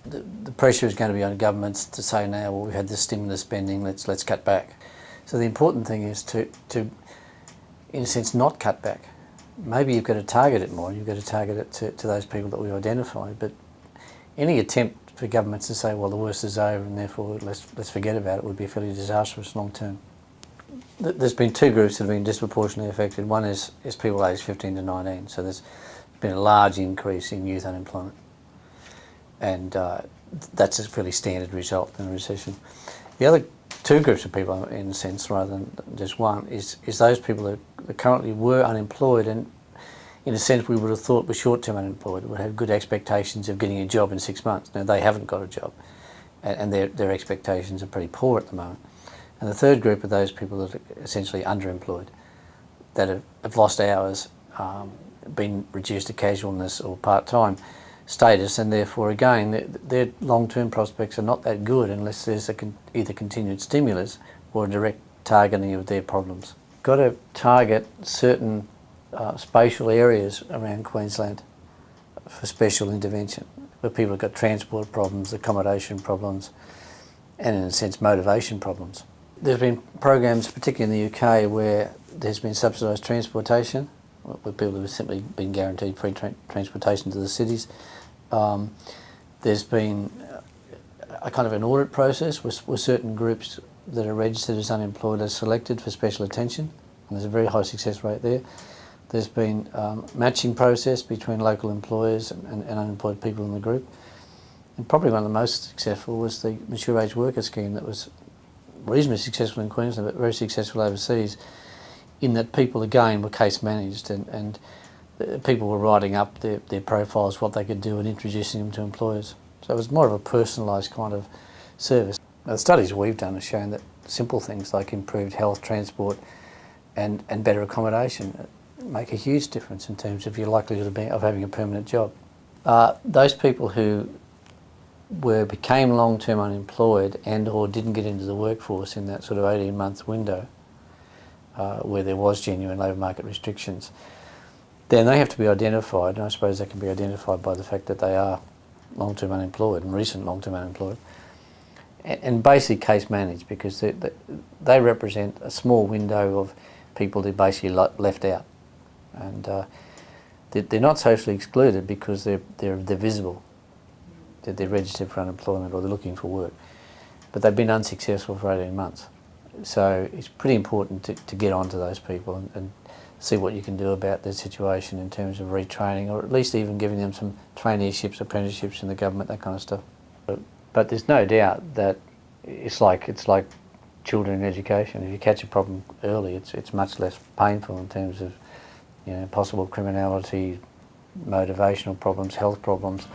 The pressure is going to be on governments to say now, well, we've had this stimulus spending, let's cut back. So the important thing is to, in a sense, not cut back. Maybe you've got to target it more, you've got to target it to those people that we've identified, but any attempt for governments to say, well, the worst is over and therefore let's forget about it would be fairly disastrous long term. There's been two groups that have been disproportionately affected. One is people aged 15 to 19, so there's been a large increase in youth unemployment. And that's a fairly standard result in a recession. The other two groups of people, in a sense, rather than just one, is those people that currently were unemployed and, in a sense, we would have thought were short-term unemployed, would have good expectations of getting a job in 6 months. Now, they haven't got a job, and their expectations are pretty poor at the moment. And the third group are those people that are essentially underemployed, that have lost hours, been reduced to casualness or part-time status, and therefore again their long-term prospects are not that good unless there's either continued stimulus or a direct targeting of their problems. Got to target certain spatial areas around Queensland for special intervention, where people have got transport problems, accommodation problems, and in a sense motivation problems. There's been programs, particularly in the UK, where there's been subsidised transportation, where people have simply been guaranteed free transportation to the cities. There's been a kind of an audit process where certain groups that are registered as unemployed are selected for special attention, and there's a very high success rate there. There's been matching process between local employers and unemployed people in the group. And probably one of the most successful was the mature age worker scheme that was reasonably successful in Queensland but very successful overseas, in that people again were case managed and people were writing up their profiles, what they could do, and introducing them to employers. So it was more of a personalised kind of service. Now, the studies we've done have shown that simple things like improved health, transport and better accommodation make a huge difference in terms of your likelihood of having a permanent job. Those people who became long-term unemployed and or didn't get into the workforce in that sort of 18-month window where there was genuine labour market restrictions, then they have to be identified, and I suppose they can be identified by the fact that they are long-term unemployed and recent long-term unemployed, and basically case managed, because they represent a small window of people who basically left out, and they're not socially excluded because they're visible, that they're registered for unemployment or they're looking for work, but they've been unsuccessful for 18 months. So it's pretty important to get onto those people and see what you can do about their situation in terms of retraining, or at least even giving them some traineeships, apprenticeships in the government, that kind of stuff. But there's no doubt that it's like children in education. If you catch a problem early, it's much less painful in terms of, you know, possible criminality, motivational problems, health problems.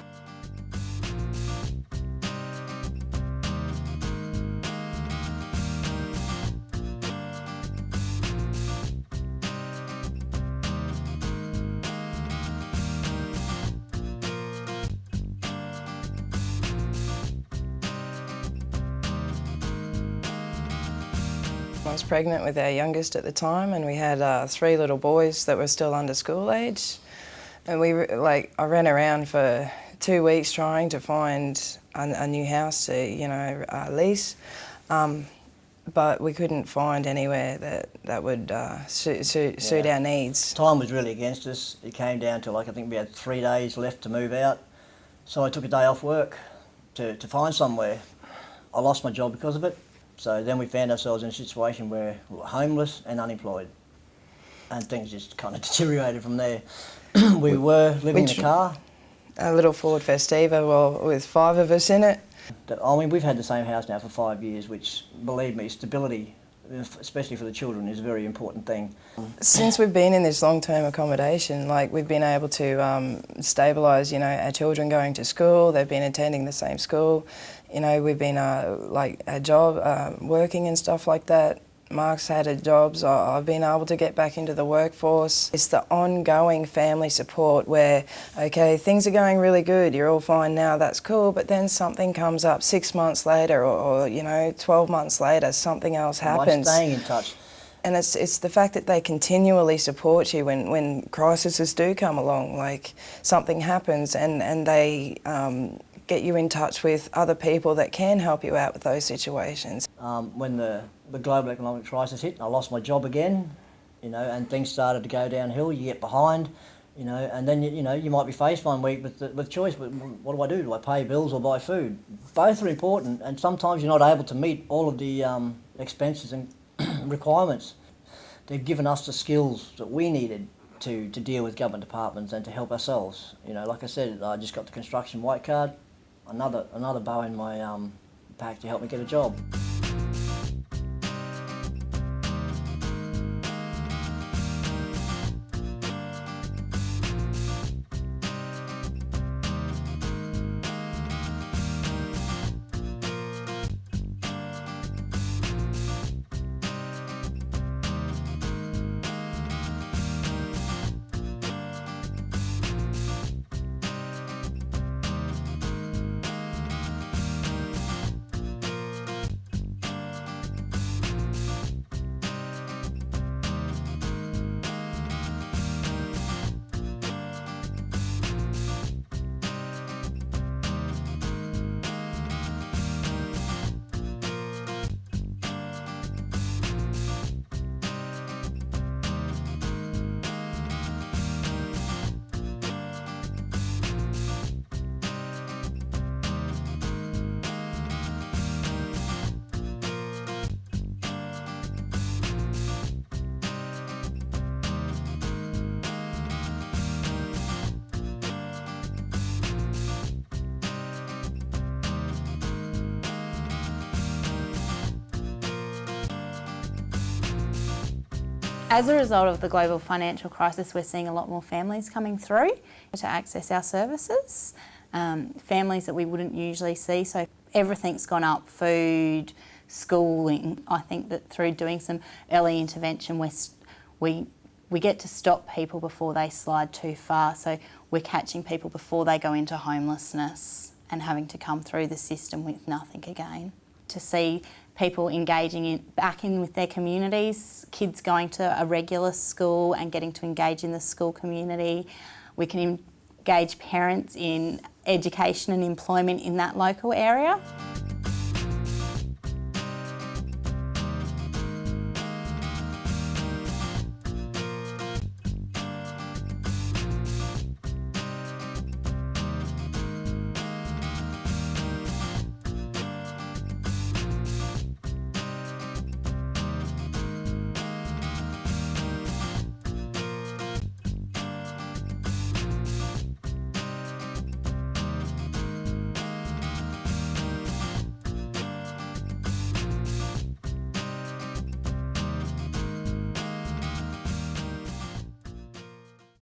I was pregnant with our youngest at the time, and we had 3 little boys that were still under school age, and I ran around for 2 weeks trying to find a new house to lease, but we couldn't find anywhere that would suit our needs. Time was really against us. It came down to, I think we had 3 days left to move out, so I took a day off work to find somewhere. I lost my job because of it. So then we found ourselves in a situation where we were homeless and unemployed, and things just kind of deteriorated from there. We were living in a car. a little Ford Festiva, well, with 5 of us in it. I mean, we've had the same house now for 5 years, which, believe me, stability, especially for the children, is a very important thing. Since we've been in this long-term accommodation, like, we've been able to stabilise, you know, our children going to school. They've been attending the same school. You know, we've been like a job, working and stuff like that. Mark's had a job, so I've been able to get back into the workforce. It's the ongoing family support where, okay, things are going really good, you're all fine now, that's cool, but then something comes up 6 months later or you know, 12 months later, something else happens. By staying in touch. And it's the fact that they continually support you when crises do come along, like something happens and they get you in touch with other people that can help you out with those situations. When the global economic crisis hit, I lost my job again, you know, and things started to go downhill. You get behind, you know, and then you know you might be faced one week with choice. But what do? Do I pay bills or buy food? Both are important, and sometimes you're not able to meet all of the expenses and requirements. They've given us the skills that we needed to deal with government departments and to help ourselves. You know, like I said, I just got the construction white card. Another bow in my pack to help me get a job. As a result of the global financial crisis, we're seeing a lot more families coming through to access our services, families that we wouldn't usually see. So everything's gone up, food, schooling. I think that through doing some early intervention, we get to stop people before they slide too far. So we're catching people before they go into homelessness and having to come through the system with nothing again. To see people engaging back in with their communities, kids going to a regular school and getting to engage in the school community. We can engage parents in education and employment in that local area.